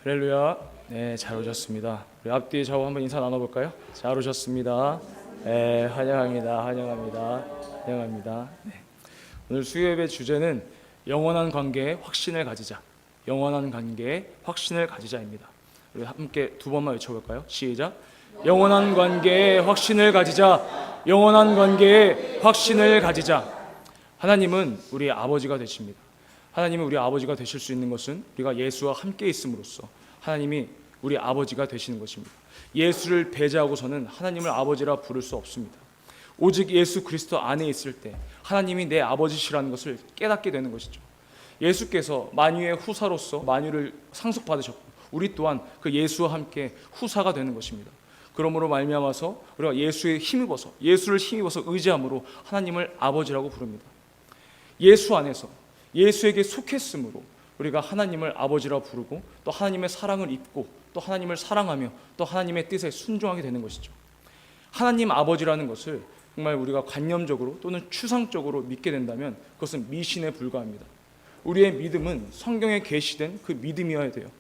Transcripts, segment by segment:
할렐루야. 네, 잘 오셨습니다. 우리 앞뒤에 저와 한번 인사 나눠볼까요? 잘 오셨습니다. 네, 환영합니다. 환영합니다. 네. 오늘 수요예배 주제는 영원한 관계에 확신을 가지자. 영원한 관계에 확신을 가지자입니다. 우리 함께 두 번만 외쳐볼까요? 시작. 영원한 관계에 확신을 가지자. 영원한 관계에 확신을 가지자. 하나님은 우리 아버지가 되십니다. 하나님은 우리 아버지가 되실 수 있는 것은 우리가 예수와 함께 있음으로써 하나님이 우리 아버지가 되시는 것입니다. 예수를 배제하고서는 하나님을 아버지라 부를 수 없습니다. 오직 예수 그리스도 안에 있을 때 하나님이 내 아버지시라는 것을 깨닫게 되는 것이죠. 예수께서 만유의 후사로서 만유를 상속받으셨고 우리 또한 그 예수와 함께 후사가 되는 것입니다. 그러므로 말미암아서 우리가 예수를 힘입어서 의지함으로 하나님을 아버지라고 부릅니다. 예수 안에서 예수에게 속했으므로 우리가 하나님을 아버지라 부르고 또 하나님의 사랑을 입고 또 하나님을 사랑하며 또 하나님의 뜻에 순종하게 되는 것이죠. 하나님 아버지라는 것을 정말 우리가 관념적으로 또는 추상적으로 믿게 된다면 그것은 미신에 불과합니다. 우리의 믿음은 성경에 계시된 그 믿음이어야 돼요.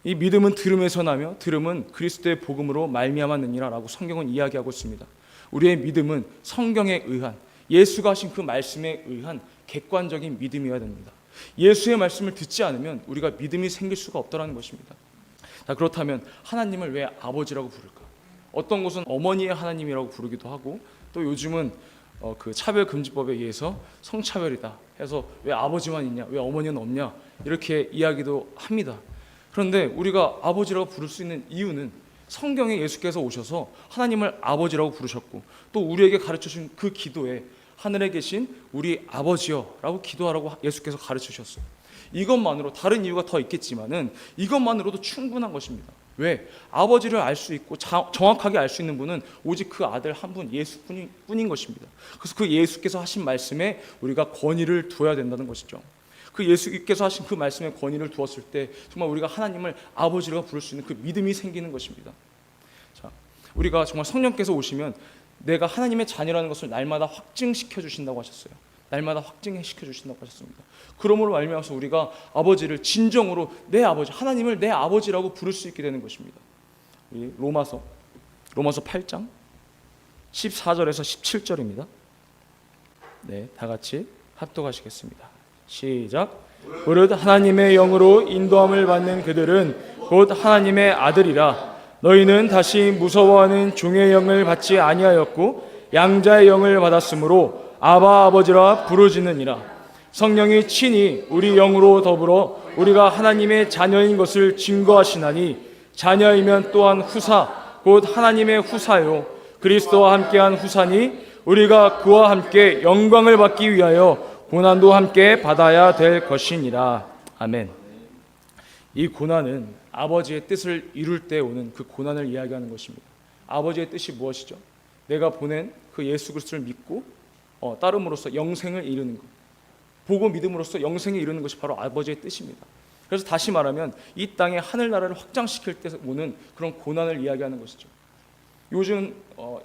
이 믿음은 들음에서 나며 들음은 그리스도의 복음으로 말미암았느니라 라고 성경은 이야기하고 있습니다. 우리의 믿음은 성경에 의한 예수가 하신 그 말씀에 의한 객관적인 믿음이어야 됩니다. 예수의 말씀을 듣지 않으면 우리가 믿음이 생길 수가 없다는 것입니다. 자, 그렇다면 하나님을 왜 아버지라고 부를까? 어떤 곳은 어머니의 하나님이라고 부르기도 하고 또 요즘은 그 차별금지법에 의해서 성차별이다 해서 왜 아버지만 있냐, 왜 어머니는 없냐 이렇게 이야기도 합니다. 그런데 우리가 아버지라고 부를 수 있는 이유는 성경에 예수께서 오셔서 하나님을 아버지라고 부르셨고 또 우리에게 가르쳐주신 그 기도에 하늘에 계신 우리 아버지여 라고 기도하라고 예수께서 가르치셨어요. 이것만으로 다른 이유가 더 있겠지만은 이것만으로도 충분한 것입니다. 왜? 아버지를 알 수 있고 정확하게 알 수 있는 분은 오직 그 아들 한 분 예수뿐인 것입니다. 그래서 그 예수께서 하신 말씀에 우리가 권위를 두어야 된다는 것이죠. 그 예수께서 하신 그 말씀에 권위를 두었을 때 정말 우리가 하나님을 아버지라고 부를 수 있는 그 믿음이 생기는 것입니다. 자, 우리가 정말 성령께서 오시면 내가 하나님의 자녀라는 것을 날마다 확증시켜 주신다고 하셨어요. 날마다 확증시켜 주신다고 하셨습니다. 그러므로 말미암아서 우리가 아버지를 진정으로 내 아버지, 하나님을 내 아버지라고 부를 수 있게 되는 것입니다. 로마서 8장 14절에서 17절입니다. 네, 다 같이 합독하시겠습니다. 시작. 무릇 하나님의 영으로 인도함을 받는 그들은 곧 하나님의 아들이라. 너희는 다시 무서워하는 종의 영을 받지 아니하였고 양자의 영을 받았으므로 아바 아버지라 부르짖느니라. 성령이 친히 우리 영으로 더불어 우리가 하나님의 자녀인 것을 증거하시나니 자녀이면 또한 후사 곧 하나님의 후사요 그리스도와 함께한 후사니 우리가 그와 함께 영광을 받기 위하여 고난도 함께 받아야 될 것이니라. 아멘. 이 고난은 아버지의 뜻을 이룰 때 오는 그 고난을 이야기하는 것입니다. 아버지의 뜻이 무엇이죠? 내가 보낸 그 예수 그리스도를 믿고 따름으로써 영생을 이루는 것, 보고 믿음으로써 영생에 이루는 것이 바로 아버지의 뜻입니다. 그래서 다시 말하면 이 땅의 하늘나라를 확장시킬 때 오는 그런 고난을 이야기하는 것이죠. 요즘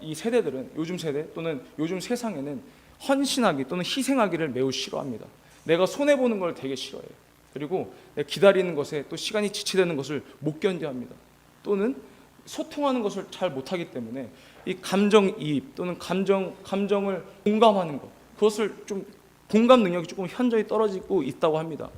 이 세대들은 요즘 세대 또는 요즘 세상에는 헌신하기 또는 희생하기를 매우 싫어합니다. 내가 손해보는 걸 되게 싫어해요. 그리고 기다리는 것에 또 시간이 지체되는 것을 못 견뎌합니다. 또는 소통하는 것을 잘 못하기 때문에 이 감정이입 또는 감정을 공감하는 것, 그것을 좀 공감 능력이 조금 현저히 떨어지고 있다고 합니다.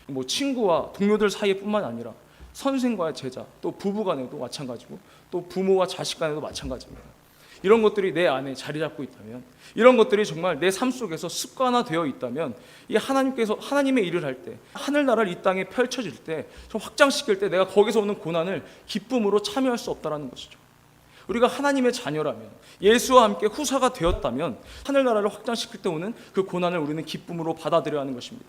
뭐 친구와 동료들 사이뿐만 아니라 선생과 제자, 또 부부 간에도 마찬가지고 또 부모와 자식 간에도 마찬가지입니다. 이런 것들이 내 안에 자리 잡고 있다면, 이런 것들이 정말 내 삶 속에서 습관화되어 있다면 이 하나님의 일을 할 때, 하늘나라를 이 땅에 펼쳐질 때, 좀 확장시킬 때 내가 거기서 오는 고난을 기쁨으로 참여할 수 없다는 것이죠. 우리가 하나님의 자녀라면, 예수와 함께 후사가 되었다면 하늘나라를 확장시킬 때 오는 그 고난을 우리는 기쁨으로 받아들여야 하는 것입니다.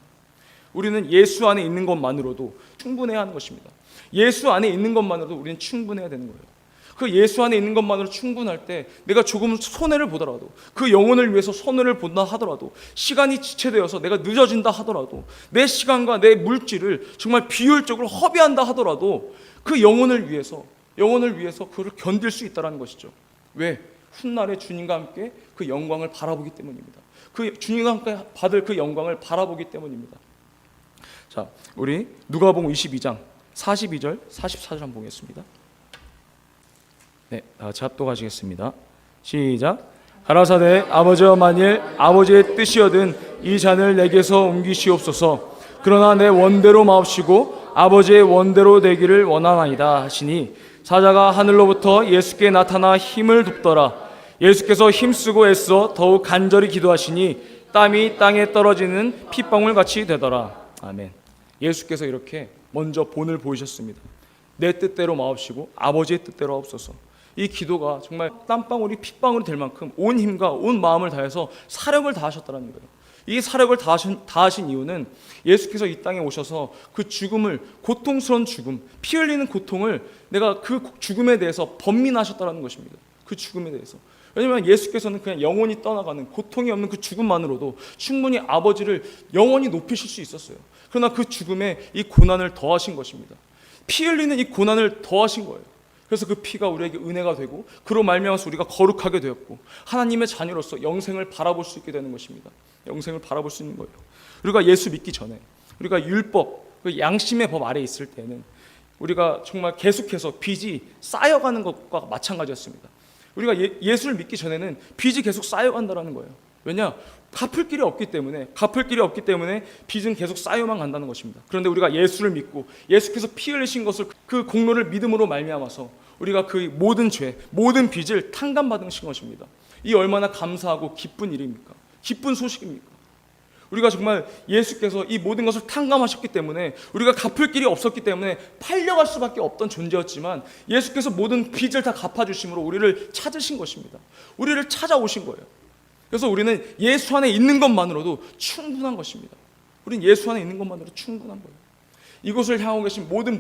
우리는 예수 안에 있는 것만으로도 충분해야 하는 것입니다. 예수 안에 있는 것만으로도 우리는 충분해야 되는 거예요. 그 예수 안에 있는 것만으로 충분할 때 내가 조금 손해를 보더라도, 그 영혼을 위해서 손해를 본다 하더라도, 시간이 지체되어서 내가 늦어진다 하더라도, 내 시간과 내 물질을 정말 비효율적으로 허비한다 하더라도 그 영혼을 위해서 그를 견딜 수 있다는 것이죠. 왜? 훗날에 주님과 함께 그 영광을 바라보기 때문입니다. 그 주님과 함께 받을 그 영광을 바라보기 때문입니다. 자, 우리 누가복음 22장 42절 44절 한번 보겠습니다. 네, 다 같이 합독하시겠습니다. 시작. 가라사대 아버지여 만일 아버지의 뜻이여든 이 잔을 내게서 옮기시옵소서. 그러나 내 원대로 마옵시고 아버지의 원대로 되기를 원하나이다 하시니 사자가 하늘로부터 예수께 나타나 힘을 돋더라. 예수께서 힘쓰고 애써 더욱 간절히 기도하시니 땀이 땅에 떨어지는 핏방울 같이 되더라. 아멘. 예수께서 이렇게 먼저 본을 보이셨습니다. 내 뜻대로 마옵시고 아버지의 뜻대로 하옵소서. 이 기도가 정말 땀방울이 핏방울이 될 만큼 온 힘과 온 마음을 다해서 사력을 다하셨다는 거예요. 이 사력을 다하신 이유는 예수께서 이 땅에 오셔서 그 죽음을, 고통스러운 죽음, 피 흘리는 고통을 내가 그 죽음에 대해서 번민하셨다는 것입니다. 그 죽음에 대해서. 왜냐하면 예수께서는 그냥 영원히 떠나가는 고통이 없는 그 죽음만으로도 충분히 아버지를 영원히 높이실 수 있었어요. 그러나 그 죽음에 이 고난을 더하신 것입니다. 피 흘리는 이 고난을 더하신 거예요. 그래서 그 피가 우리에게 은혜가 되고 그로 말미암아서 우리가 거룩하게 되었고 하나님의 자녀로서 영생을 바라볼 수 있게 되는 것입니다. 영생을 바라볼 수 있는 거예요. 우리가 예수 믿기 전에 우리가 율법, 그 양심의 법 아래에 있을 때는 우리가 정말 계속해서 빚이 쌓여가는 것과 마찬가지였습니다. 우리가 예수를 믿기 전에는 빚이 계속 쌓여간다는 거예요. 왜냐? 갚을 길이 없기 때문에 빚은 계속 쌓여만 간다는 것입니다. 그런데 우리가 예수를 믿고 예수께서 피 흘리신 것을 그 공로를 믿음으로 말미암아서 우리가 그 모든 죄, 모든 빚을 탕감받으신 것입니다. 이 얼마나 감사하고 기쁜 일입니까? 기쁜 소식입니까? 우리가 정말 예수께서 이 모든 것을 탕감하셨기 때문에 우리가 갚을 길이 없었기 때문에 팔려갈 수밖에 없던 존재였지만 예수께서 모든 빚을 다 갚아주심으로 우리를 찾으신 것입니다. 우리를 찾아오신 거예요. 그래서 우리는 예수 안에 있는 것만으로도 충분한 것입니다. 우리는 예수 안에 있는 것만으로도 충분한 거예요. 이곳을 향하고 계신 모든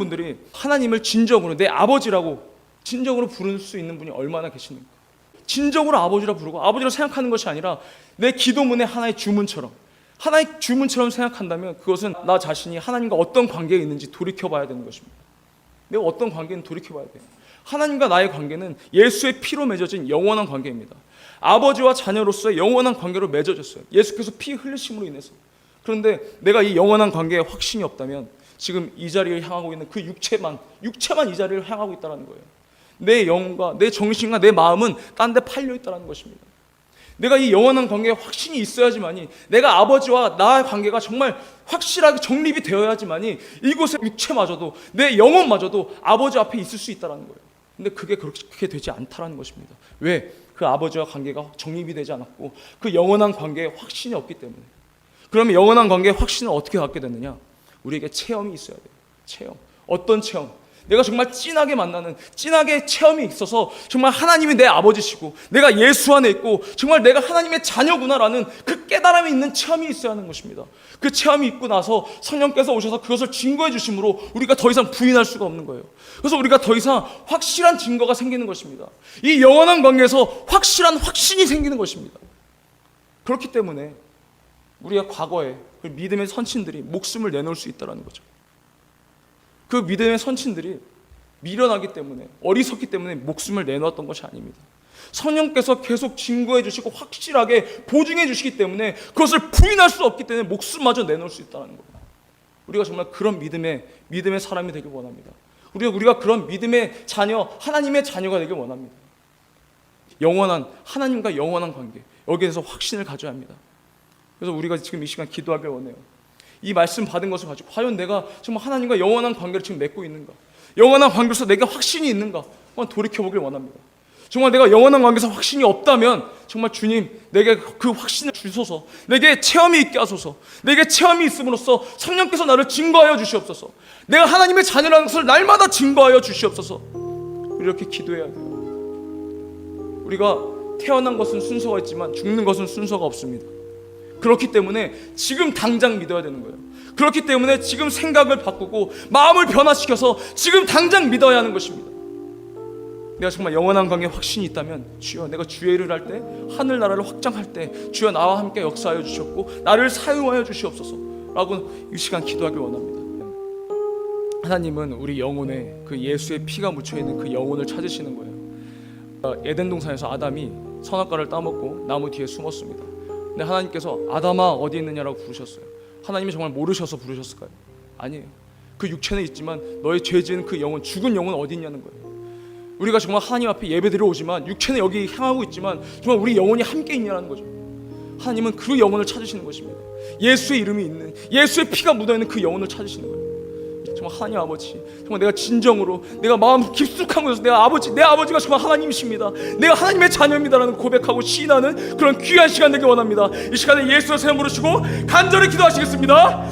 분들이 하나님을 진정으로 내 아버지라고 진정으로 부를 수 있는 분이 얼마나 계시는가. 진정으로 아버지라 부르고 아버지라 생각하는 것이 아니라 내 기도문의 하나의 주문처럼 생각한다면 그것은 나 자신이 하나님과 어떤 관계에 있는지 돌이켜봐야 되는 것입니다. 내가 어떤 관계는 돌이켜봐야 돼요. 하나님과 나의 관계는 예수의 피로 맺어진 영원한 관계입니다. 아버지와 자녀로서의 영원한 관계로 맺어졌어요. 예수께서 피 흘리심으로 인해서. 그런데 내가 이 영원한 관계에 확신이 없다면 지금 이 자리를 향하고 있는 그 육체만 이 자리를 향하고 있다는 거예요. 내 영과 내 정신과 내 마음은 딴 데 팔려 있다는 것입니다. 내가 이 영원한 관계에 확신이 있어야지만이 내가 아버지와 나의 관계가 정말 확실하게 정립이 되어야지만이 이곳의 육체마저도 내 영혼마저도 아버지 앞에 있을 수 있다는 거예요. 근데 그게 그렇게 되지 않다라는 것입니다. 왜? 그 아버지와 관계가 정립이 되지 않았고 그 영원한 관계에 확신이 없기 때문에. 그러면 영원한 관계에 확신을 어떻게 갖게 되느냐? 우리에게 체험이 있어야 돼요. 체험. 어떤 체험? 내가 정말 진하게 체험이 있어서 정말 하나님이 내 아버지시고 내가 예수 안에 있고 정말 내가 하나님의 자녀구나라는 그 깨달음이 있는 체험이 있어야 하는 것입니다. 그 체험이 있고 나서 성령께서 오셔서 그것을 증거해 주심으로 우리가 더 이상 부인할 수가 없는 거예요. 그래서 우리가 더 이상 확실한 증거가 생기는 것입니다. 이 영원한 관계에서 확실한 확신이 생기는 것입니다. 그렇기 때문에 우리가 과거에 그 믿음의 선친들이 목숨을 내놓을 수 있다는 거죠. 그 믿음의 선친들이 미련하기 때문에 어리석기 때문에 목숨을 내놓았던 것이 아닙니다. 성령께서 계속 증거해 주시고 확실하게 보증해 주시기 때문에 그것을 부인할 수 없기 때문에 목숨마저 내놓을 수 있다는 거예요. 우리가 정말 그런 믿음의 사람이 되길 원합니다. 우리가 그런 믿음의 자녀, 하나님의 자녀가 되길 원합니다. 영원한 하나님과 영원한 관계, 여기에서 확신을 가져야 합니다. 그래서 우리가 지금 이 시간 기도하길 원해요. 이 말씀 받은 것을 가지고 과연 내가 정말 하나님과 영원한 관계를 지금 맺고 있는가? 영원한 관계에서 내게 확신이 있는가? 한번 돌이켜보길 원합니다. 정말 내가 영원한 관계에서 확신이 없다면 정말 주님 내게 그 확신을 주소서. 내게 체험이 있게 하소서. 내게 체험이 있음으로써 성령께서 나를 증거하여 주시옵소서. 내가 하나님의 자녀라는 것을 날마다 증거하여 주시옵소서. 이렇게 기도해야 돼요. 우리가 태어난 것은 순서가 있지만 죽는 것은 순서가 없습니다. 그렇기 때문에 지금 당장 믿어야 되는 거예요. 그렇기 때문에 지금 생각을 바꾸고 마음을 변화시켜서 지금 당장 믿어야 하는 것입니다. 내가 정말 영원한 관계에 확신이 있다면 주여 내가 주의 일을 할 때 하늘나라를 확장할 때 주여 나와 함께 역사하여 주셨고 나를 사용하여 주시옵소서 라고 이 시간 기도하길 원합니다. 하나님은 우리 영혼에 그 예수의 피가 묻혀있는 그 영혼을 찾으시는 거예요. 에덴 동산에서 아담이 선악과를 따먹고 나무 뒤에 숨었습니다. 근데 하나님께서 아담아 어디 있느냐라고 부르셨어요. 하나님이 정말 모르셔서 부르셨을까요? 아니에요. 그 육체는 있지만 너의 죄 지은 그 영혼, 죽은 영혼 어디 있냐는 거예요. 우리가 정말 하나님 앞에 예배드려 오지만 육체는 여기 향하고 있지만 정말 우리 영혼이 함께 있냐는 거죠. 하나님은 그 영혼을 찾으시는 것입니다. 예수의 이름이 있는, 예수의 피가 묻어있는 그 영혼을 찾으시는 거예요. 정말 하나님 아버지, 정말 내가 진정으로 내가 마음 깊숙한 곳에서 내 아버지가 정말 하나님이십니다, 내가 하나님의 자녀입니다라는 고백하고 시인하는 그런 귀한 시간 되길 원합니다. 이 시간에 예수의 이름 부르시고 간절히 기도하시겠습니다.